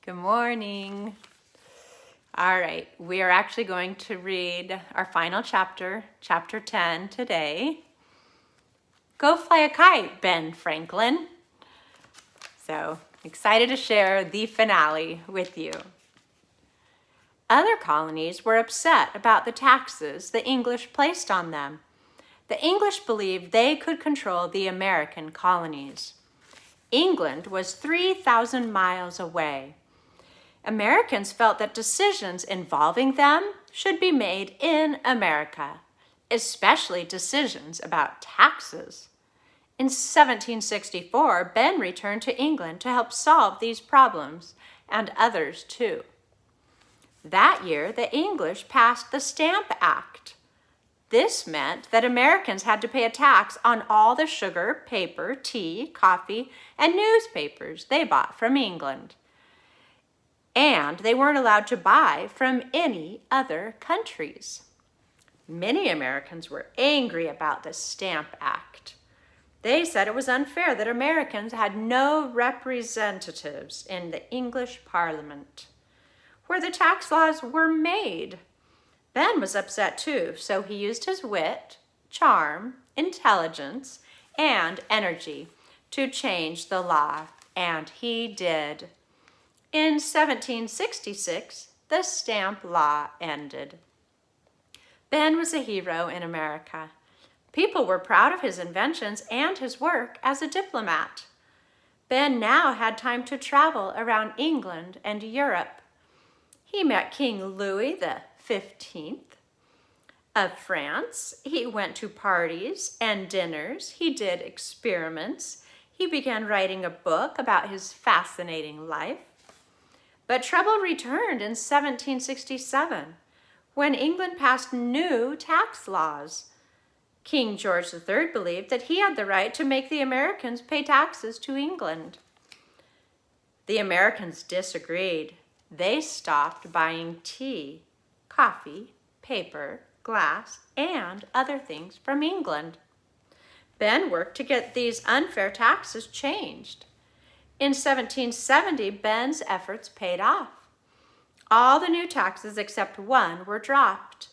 Good morning. All right, we are actually going to read our final chapter, chapter 10 today. Go fly a kite, Ben Franklin. So excited to share the finale with you. Other colonies were upset about the taxes the English placed on them. The English believed they could control the American colonies. England was 3,000 miles away. Americans felt that decisions involving them should be made in America, especially decisions about taxes. In 1764, Ben returned to England to help solve these problems and others too. That year, the English passed the Stamp Act. This meant that Americans had to pay a tax on all the sugar, paper, tea, coffee, and newspapers they bought from England. And they weren't allowed to buy from any other countries. Many Americans were angry about the Stamp Act. They said it was unfair that Americans had no representatives in the English Parliament, where the tax laws were made. Ben was upset too, so he used his wit, charm, intelligence, and energy to change the law, and he did. In 1766, the stamp law ended. Ben was a hero in America. People were proud of his inventions and his work as a diplomat. Ben now had time to travel around England and Europe. He met King Louis XV of France. He went to parties and dinners. He did experiments. He began writing a book about his fascinating life. But trouble returned in 1767 when England passed new tax laws. King George III believed that he had the right to make the Americans pay taxes to England. The Americans disagreed. They stopped buying tea, coffee, paper, glass, and other things from England. Ben worked to get these unfair taxes changed. In 1770, Ben's efforts paid off. All the new taxes except one were dropped.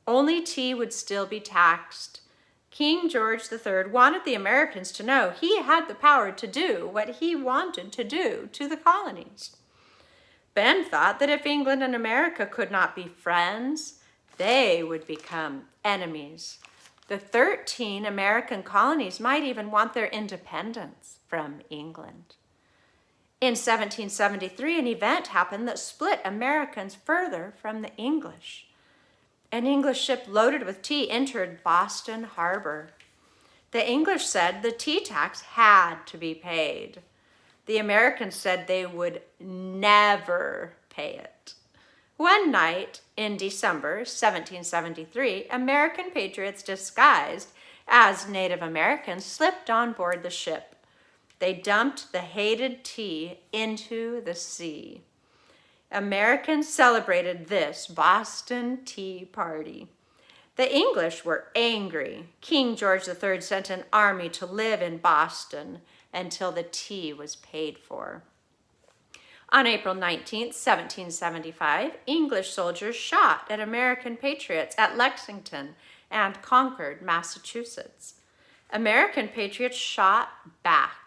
Only tea would still be taxed. King George III wanted the Americans to know he had the power to do what he wanted to do to the colonies. Ben thought that if England and America could not be friends, they would become enemies. The 13 American colonies might even want their independence from England. In 1773, an event happened that split Americans further from the English. An English ship loaded with tea entered Boston Harbor. The English said the tea tax had to be paid. The Americans said they would never pay it. One night in December 1773, American patriots disguised as Native Americans slipped on board the ship. They dumped the hated tea into the sea. Americans celebrated this Boston Tea Party. The English were angry. King George III sent an army to live in Boston until the tea was paid for. On April 19, 1775, English soldiers shot at American patriots at Lexington and Concord, Massachusetts. American patriots shot back.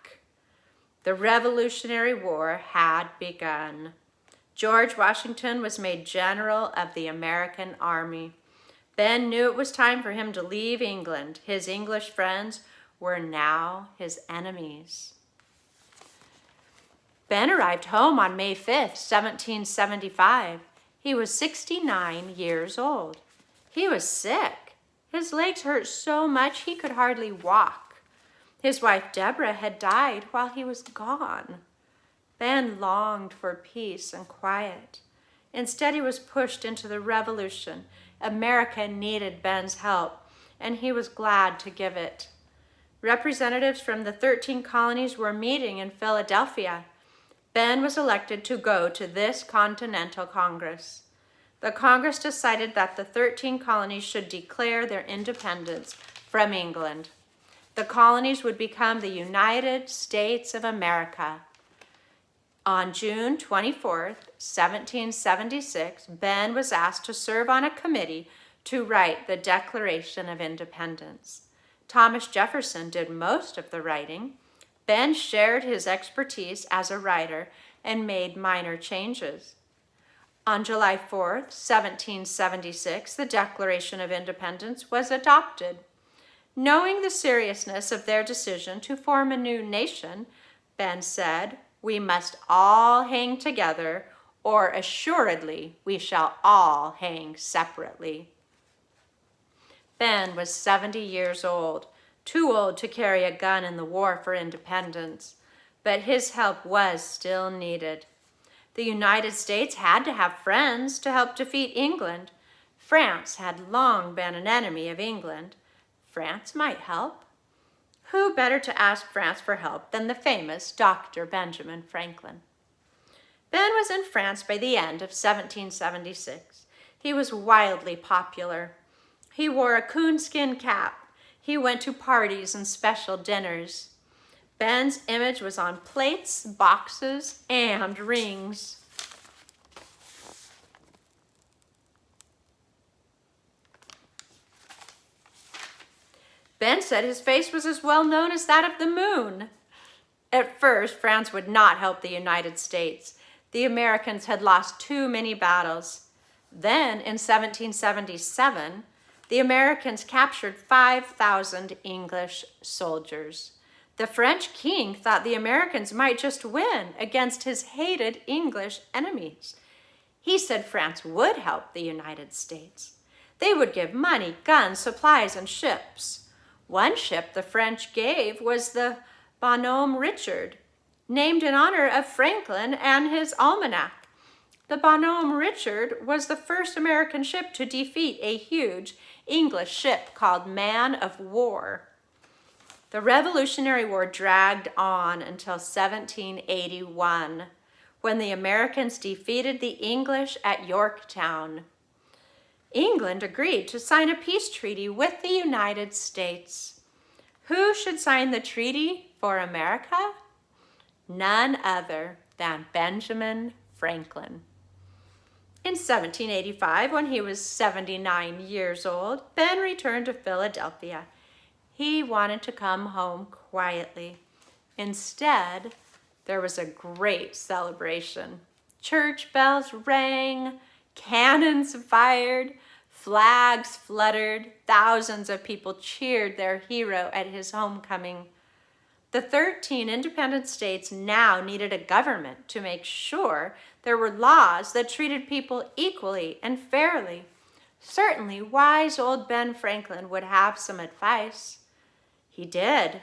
The Revolutionary War had begun. George Washington was made general of the American Army. Ben knew it was time for him to leave England. His English friends were now his enemies. Ben arrived home on May 5th, 1775. He was 69 years old. He was sick. His legs hurt so much he could hardly walk. His wife Deborah had died while he was gone. Ben longed for peace and quiet. Instead, he was pushed into the revolution. America needed Ben's help, and he was glad to give it. Representatives from the 13 colonies were meeting in Philadelphia. Ben was elected to go to this Continental Congress. The Congress decided that the 13 colonies should declare their independence from England. The colonies would become the United States of America. On June 24th, 1776, Ben was asked to serve on a committee to write the Declaration of Independence. Thomas Jefferson did most of the writing. Ben shared his expertise as a writer and made minor changes. On July 4th, 1776, the Declaration of Independence was adopted. Knowing the seriousness of their decision to form a new nation, Ben said, "We must all hang together, or assuredly we shall all hang separately." Ben was 70 years old, too old to carry a gun in the war for independence, but his help was still needed. The United States had to have friends to help defeat England. France had long been an enemy of England. France might help. Who better to ask France for help than the famous Dr. Benjamin Franklin? Ben was in France by the end of 1776. He was wildly popular. He wore a coonskin cap. He went to parties and special dinners. Ben's image was on plates, boxes, and rings. Ben said his face was as well known as that of the moon. At first, France would not help the United States. The Americans had lost too many battles. Then, in 1777, the Americans captured 5,000 English soldiers. The French king thought the Americans might just win against his hated English enemies. He said France would help the United States. They would give money, guns, supplies, and ships. One ship the French gave was the Bonhomme Richard, named in honor of Franklin and his almanac. The Bonhomme Richard was the first American ship to defeat a huge English ship called Man of War. The Revolutionary War dragged on until 1781, when the Americans defeated the English at Yorktown. England agreed to sign a peace treaty with the United States. Who should sign the treaty for America? None other than Benjamin Franklin. In 1785, when he was 79 years old, Ben returned to Philadelphia. He wanted to come home quietly. Instead, there was a great celebration. Church bells rang, cannons fired, flags fluttered. Thousands of people cheered their hero at his homecoming. The 13 independent states now needed a government to make sure there were laws that treated people equally and fairly. Certainly, wise old Ben Franklin would have some advice. He did.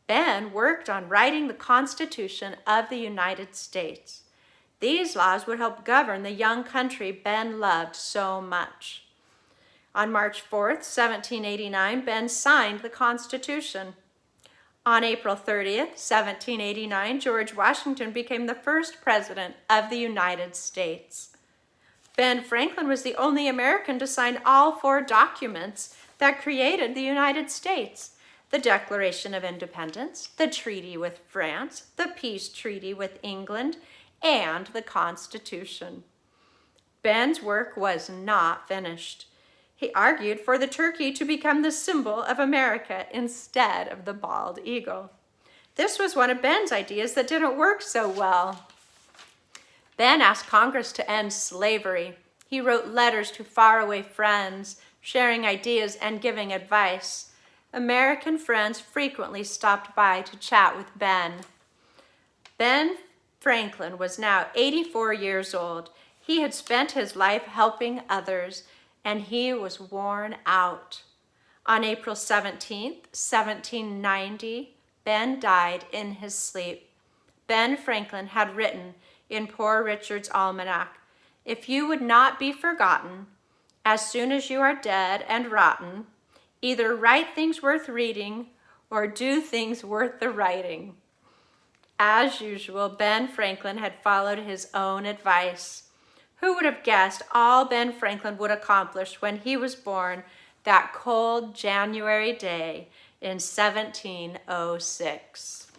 Ben worked on writing the Constitution of the United States. These laws would help govern the young country Ben loved so much. On March 4th, 1789, Ben signed the Constitution. On April 30th, 1789, George Washington became the first president of the United States. Ben Franklin was the only American to sign all 4 documents that created the United States: the Declaration of Independence, the treaty with France, the peace treaty with England, and the Constitution. Ben's work was not finished. He argued for the turkey to become the symbol of America instead of the bald eagle. This was one of Ben's ideas that didn't work so well. Ben asked Congress to end slavery. He wrote letters to faraway friends, sharing ideas and giving advice. American friends frequently stopped by to chat with Ben. Ben Franklin was now 84 years old. He had spent his life helping others, and he was worn out. On April 17th, 1790, Ben died in his sleep. Ben Franklin had written in Poor Richard's almanac, "If you would not be forgotten, as soon as you are dead and rotten, either write things worth reading or do things worth the writing." As usual, Ben Franklin had followed his own advice. Who would have guessed all Ben Franklin would accomplish when he was born that cold January day in 1706?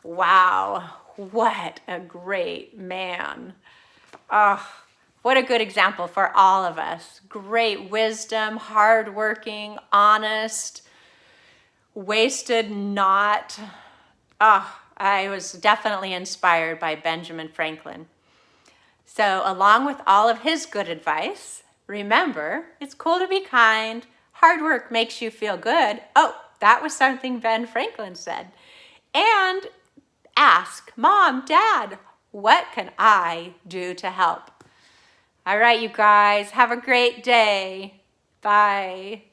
Wow, what a great man. Oh, what a good example for all of us. Great wisdom, hardworking, honest, wasted not. Oh, I was definitely inspired by Benjamin Franklin. So along with all of his good advice, remember, it's cool to be kind. Hard work makes you feel good. Oh, that was something Ben Franklin said. And ask, Mom, Dad, what can I do to help? All right, you guys, have a great day. Bye.